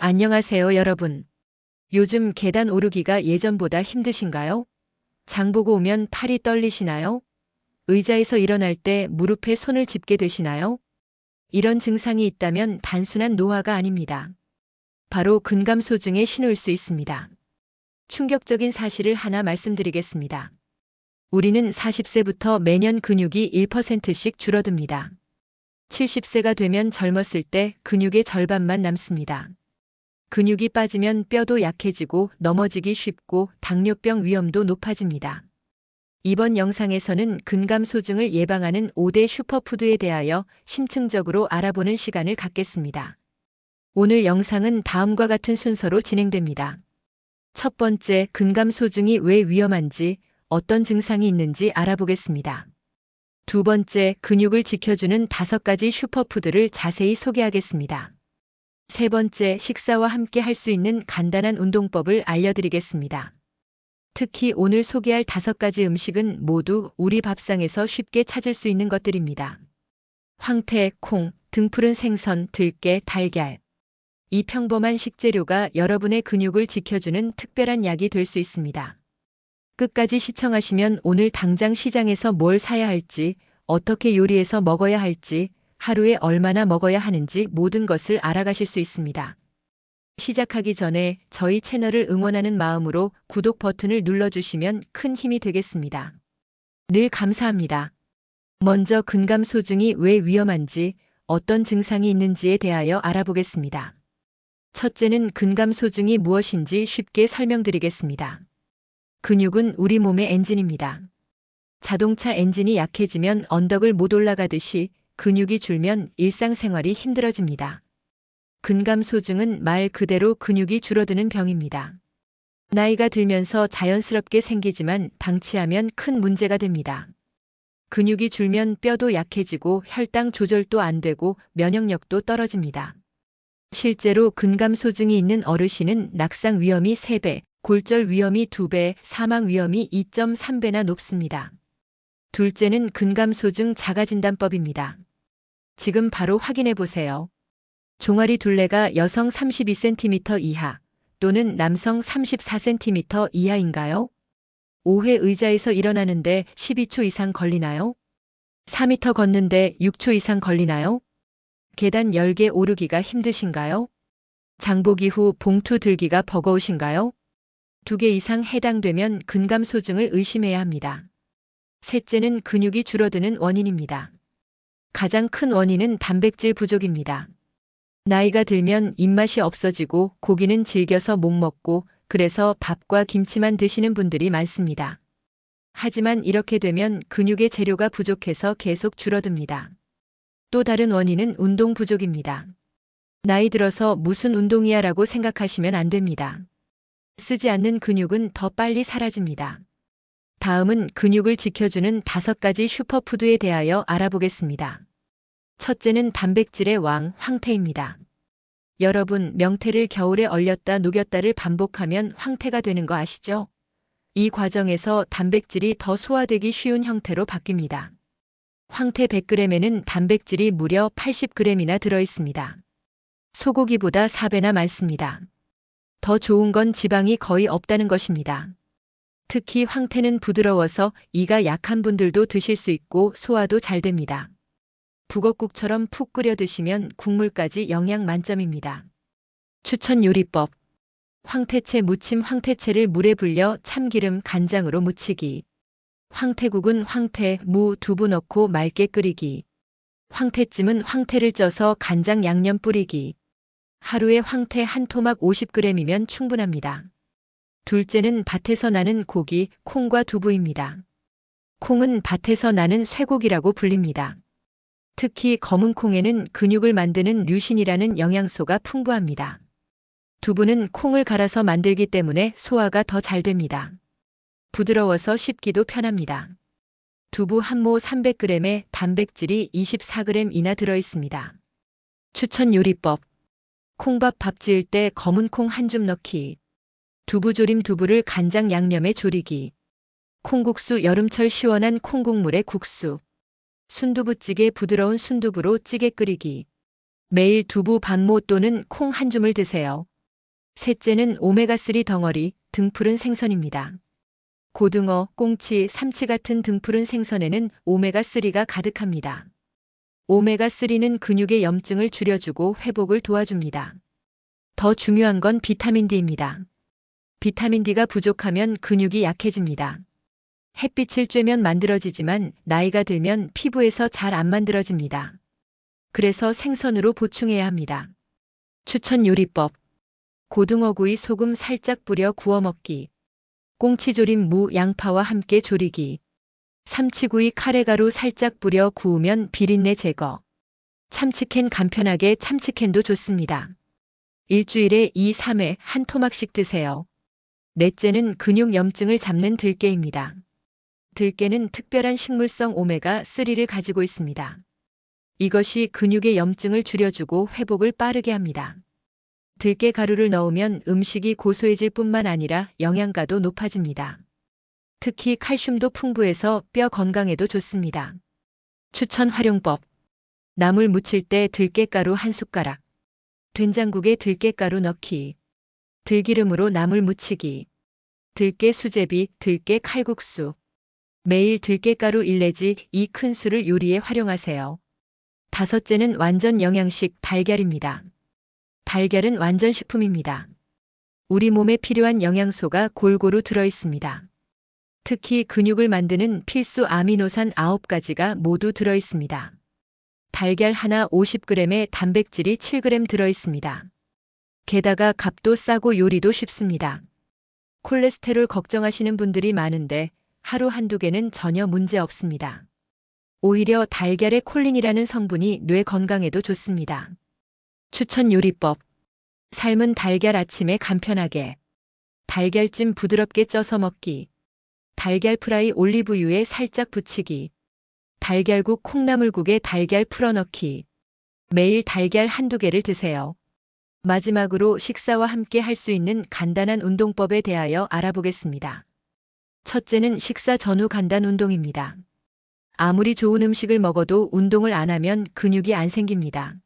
안녕하세요, 여러분. 요즘 계단 오르기가 예전보다 힘드신가요? 장 보고 오면 팔이 떨리시나요? 의자에서 일어날 때 무릎에 손을 짚게 되시나요? 이런 증상이 있다면 단순한 노화가 아닙니다. 바로 근감소증의 신호일 수 있습니다. 충격적인 사실을 하나 말씀드리겠습니다. 우리는 40세부터 매년 근육이 1%씩 줄어듭니다. 70세가 되면 젊었을 때 근육의 절반만 남습니다. 근육이 빠지면 뼈도 약해지고 넘어지기 쉽고 당뇨병 위험도 높아집니다. 이번 영상에서는 근감소증을 예방하는 5대 슈퍼푸드에 대하여 심층적으로 알아보는 시간을 갖겠습니다. 오늘 영상은 다음과 같은 순서로 진행됩니다. 첫 번째, 근감소증이 왜 위험한지, 어떤 증상이 있는지 알아보겠습니다. 두 번째, 근육을 지켜주는 5가지 슈퍼푸드를 자세히 소개하겠습니다. 세 번째, 식사와 함께 할 수 있는 간단한 운동법을 알려드리겠습니다. 특히 오늘 소개할 5가지 음식은 모두 우리 밥상에서 쉽게 찾을 수 있는 것들입니다. 황태, 콩, 등푸른 생선, 들깨, 달걀. 이 평범한 식재료가 여러분의 근육을 지켜주는 특별한 약이 될 수 있습니다. 끝까지 시청하시면 오늘 당장 시장에서 뭘 사야 할지, 어떻게 요리해서 먹어야 할지, 하루에 얼마나 먹어야 하는지 모든 것을 알아가실 수 있습니다. 시작하기 전에 저희 채널을 응원하는 마음으로 구독 버튼을 눌러주시면 큰 힘이 되겠습니다. 늘 감사합니다. 먼저 근감소증이 왜 위험한지, 어떤 증상이 있는지에 대하여 알아보겠습니다. 첫째는 근감소증이 무엇인지 쉽게 설명드리겠습니다. 근육은 우리 몸의 엔진입니다. 자동차 엔진이 약해지면 언덕을 못 올라가듯이 근육이 줄면 일상생활이 힘들어집니다. 근감소증은 말 그대로 근육이 줄어드는 병입니다. 나이가 들면서 자연스럽게 생기지만 방치하면 큰 문제가 됩니다. 근육이 줄면 뼈도 약해지고 혈당 조절도 안 되고 면역력도 떨어집니다. 실제로 근감소증이 있는 어르신은 낙상 위험이 3배, 골절 위험이 2배, 사망 위험이 2.3배나 높습니다. 둘째는 근감소증 자가진단법입니다. 지금 바로 확인해 보세요. 종아리 둘레가 여성 32cm 이하 또는 남성 34cm 이하인가요? 5회 의자에서 일어나는데 12초 이상 걸리나요? 4m 걷는데 6초 이상 걸리나요? 계단 10개 오르기가 힘드신가요? 장보기 후 봉투 들기가 버거우신가요? 2개 이상 해당되면 근감소증을 의심해야 합니다. 셋째는 근육이 줄어드는 원인입니다. 가장 큰 원인은 단백질 부족입니다. 나이가 들면 입맛이 없어지고 고기는 질겨서 못 먹고 그래서 밥과 김치만 드시는 분들이 많습니다. 하지만 이렇게 되면 근육의 재료가 부족해서 계속 줄어듭니다. 또 다른 원인은 운동 부족입니다. 나이 들어서 무슨 운동이야 라고 생각하시면 안 됩니다. 쓰지 않는 근육은 더 빨리 사라집니다. 다음은 근육을 지켜주는 5가지 슈퍼푸드에 대하여 알아보겠습니다. 첫째는 단백질의 왕, 황태입니다. 여러분, 명태를 겨울에 얼렸다 녹였다를 반복하면 황태가 되는 거 아시죠? 이 과정에서 단백질이 더 소화되기 쉬운 형태로 바뀝니다. 황태 100g에는 단백질이 무려 80g이나 들어있습니다. 소고기보다 4배나 많습니다. 더 좋은 건 지방이 거의 없다는 것입니다. 특히 황태는 부드러워서 이가 약한 분들도 드실 수 있고 소화도 잘 됩니다. 북엇국처럼 푹 끓여 드시면 국물까지 영양 만점입니다. 추천 요리법. 황태채 무침. 황태채를 물에 불려 참기름, 간장으로 무치기. 황태국은 황태, 무, 두부 넣고 맑게 끓이기. 황태찜은 황태를 쪄서 간장 양념 뿌리기. 하루에 황태 한 토막 50g이면 충분합니다. 둘째는 밭에서 나는 고기, 콩과 두부입니다. 콩은 밭에서 나는 쇠고기라고 불립니다. 특히 검은 콩에는 근육을 만드는 류신이라는 영양소가 풍부합니다. 두부는 콩을 갈아서 만들기 때문에 소화가 더 잘 됩니다. 부드러워서 씹기도 편합니다. 두부 한 모 300g에 단백질이 24g이나 들어있습니다. 추천 요리법. 콩밥 밥 지을 때 검은 콩 한 줌 넣기. 두부조림 두부를 간장 양념에 졸이기. 콩국수 여름철 시원한 콩국물에 국수. 순두부찌개 부드러운 순두부로 찌개 끓이기. 매일 두부 반모 또는 콩 한 줌을 드세요. 셋째는 오메가3 덩어리, 등푸른 생선입니다. 고등어, 꽁치, 삼치 같은 등푸른 생선에는 오메가3가 가득합니다. 오메가3는 근육의 염증을 줄여주고 회복을 도와줍니다. 더 중요한 건 비타민 D입니다. 비타민 D가 부족하면 근육이 약해집니다. 햇빛을 쬐면 만들어지지만 나이가 들면 피부에서 잘 안 만들어집니다. 그래서 생선으로 보충해야 합니다. 추천 요리법. 고등어구이 소금 살짝 뿌려 구워 먹기. 꽁치조림 무, 양파와 함께 조리기. 삼치구이 카레가루 살짝 뿌려 구우면 비린내 제거. 참치캔 간편하게 참치캔도 좋습니다. 일주일에 2, 3회 한 토막씩 드세요. 넷째는 근육 염증을 잡는 들깨입니다. 들깨는 특별한 식물성 오메가3를 가지고 있습니다. 이것이 근육의 염증을 줄여주고 회복을 빠르게 합니다. 들깨 가루를 넣으면 음식이 고소해질 뿐만 아니라 영양가도 높아집니다. 특히 칼슘도 풍부해서 뼈 건강에도 좋습니다. 추천 활용법. 나물 무칠 때 들깨가루 1숟가락. 된장국에 들깨가루 넣기. 들기름으로 나물 무치기. 들깨 수제비, 들깨 칼국수. 매일 들깨가루 1 내지 2 큰술을 요리에 활용하세요. 다섯째는 완전 영양식 달걀입니다. 달걀은 완전 식품입니다. 우리 몸에 필요한 영양소가 골고루 들어있습니다. 특히 근육을 만드는 필수 아미노산 9가지가 모두 들어있습니다. 달걀 하나 50g에 단백질이 7g 들어있습니다. 게다가 값도 싸고 요리도 쉽습니다. 콜레스테롤 걱정하시는 분들이 많은데 하루 한두 개는 전혀 문제 없습니다. 오히려 달걀의 콜린이라는 성분이 뇌 건강에도 좋습니다. 추천 요리법. 삶은 달걀 아침에 간편하게. 달걀찜 부드럽게 쪄서 먹기. 달걀 프라이 올리브유에 살짝 부치기. 달걀국 콩나물국에 달걀 풀어넣기. 매일 달걀 한두 개를 드세요. 마지막으로 식사와 함께 할 수 있는 간단한 운동법에 대하여 알아보겠습니다. 첫째는 식사 전후 간단 운동입니다. 아무리 좋은 음식을 먹어도 운동을 안 하면 근육이 안 생깁니다.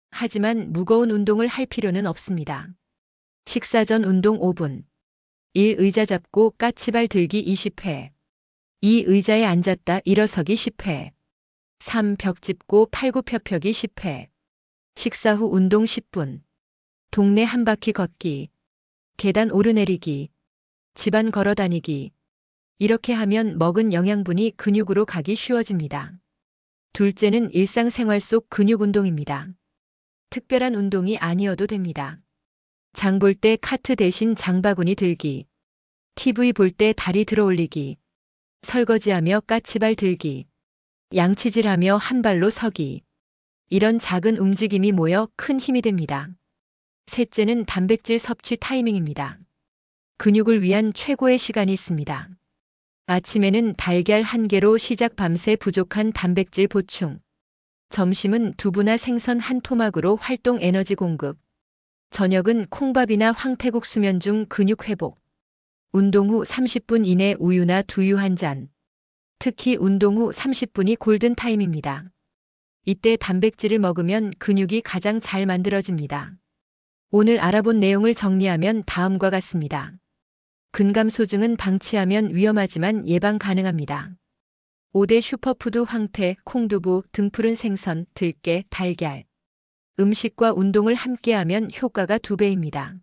하지만 무거운 운동을 할 필요는 없습니다. 식사 전 운동 5분. 1. 의자 잡고 까치발 들기 20회. 2. 의자에 앉았다 일어서기 10회. 3. 벽 짚고 팔굽혀펴기 10회. 식사 후 운동 10분. 동네 한 바퀴 걷기. 계단 오르내리기. 집안 걸어 다니기. 이렇게 하면 먹은 영양분이 근육으로 가기 쉬워집니다. 둘째는 일상생활 속 근육 운동입니다. 특별한 운동이 아니어도 됩니다. 장 볼 때 카트 대신 장바구니 들기. TV 볼 때 다리 들어 올리기. 설거지하며 까치발 들기. 양치질하며 한 발로 서기. 이런 작은 움직임이 모여 큰 힘이 됩니다. 셋째는 단백질 섭취 타이밍입니다. 근육을 위한 최고의 시간이 있습니다. 아침에는 달걀 1개로 시작 밤새 부족한 단백질 보충. 점심은 두부나 생선 한 토막으로 활동 에너지 공급. 저녁은 콩밥이나 황태국 수면 중 근육 회복. 운동 후 30분 이내 우유나 두유 한 잔. 특히 운동 후 30분이 골든타임입니다. 이때 단백질을 먹으면 근육이 가장 잘 만들어집니다. 오늘 알아본 내용을 정리하면 다음과 같습니다. 근감소증은 방치하면 위험하지만 예방 가능합니다. 5대 슈퍼푸드 황태, 콩두부, 등푸른 생선, 들깨, 달걀. 음식과 운동을 함께하면 효과가 2배입니다.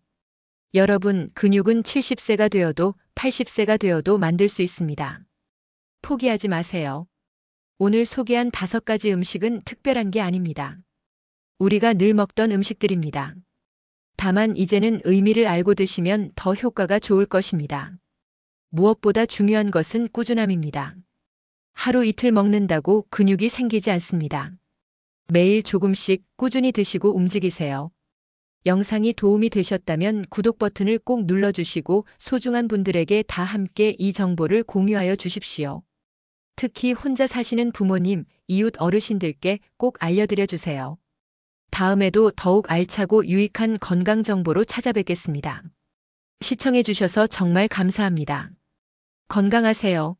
여러분, 근육은 70세가 되어도 80세가 되어도 만들 수 있습니다. 포기하지 마세요. 오늘 소개한 5가지 음식은 특별한 게 아닙니다. 우리가 늘 먹던 음식들입니다. 다만 이제는 의미를 알고 드시면 더 효과가 좋을 것입니다. 무엇보다 중요한 것은 꾸준함입니다. 하루 이틀 먹는다고 근육이 생기지 않습니다. 매일 조금씩 꾸준히 드시고 움직이세요. 영상이 도움이 되셨다면 구독 버튼을 꼭 눌러주시고 소중한 분들에게 다 함께 이 정보를 공유하여 주십시오. 특히 혼자 사시는 부모님, 이웃 어르신들께 꼭 알려드려 주세요. 다음에도 더욱 알차고 유익한 건강 정보로 찾아뵙겠습니다. 시청해 주셔서 정말 감사합니다. 건강하세요.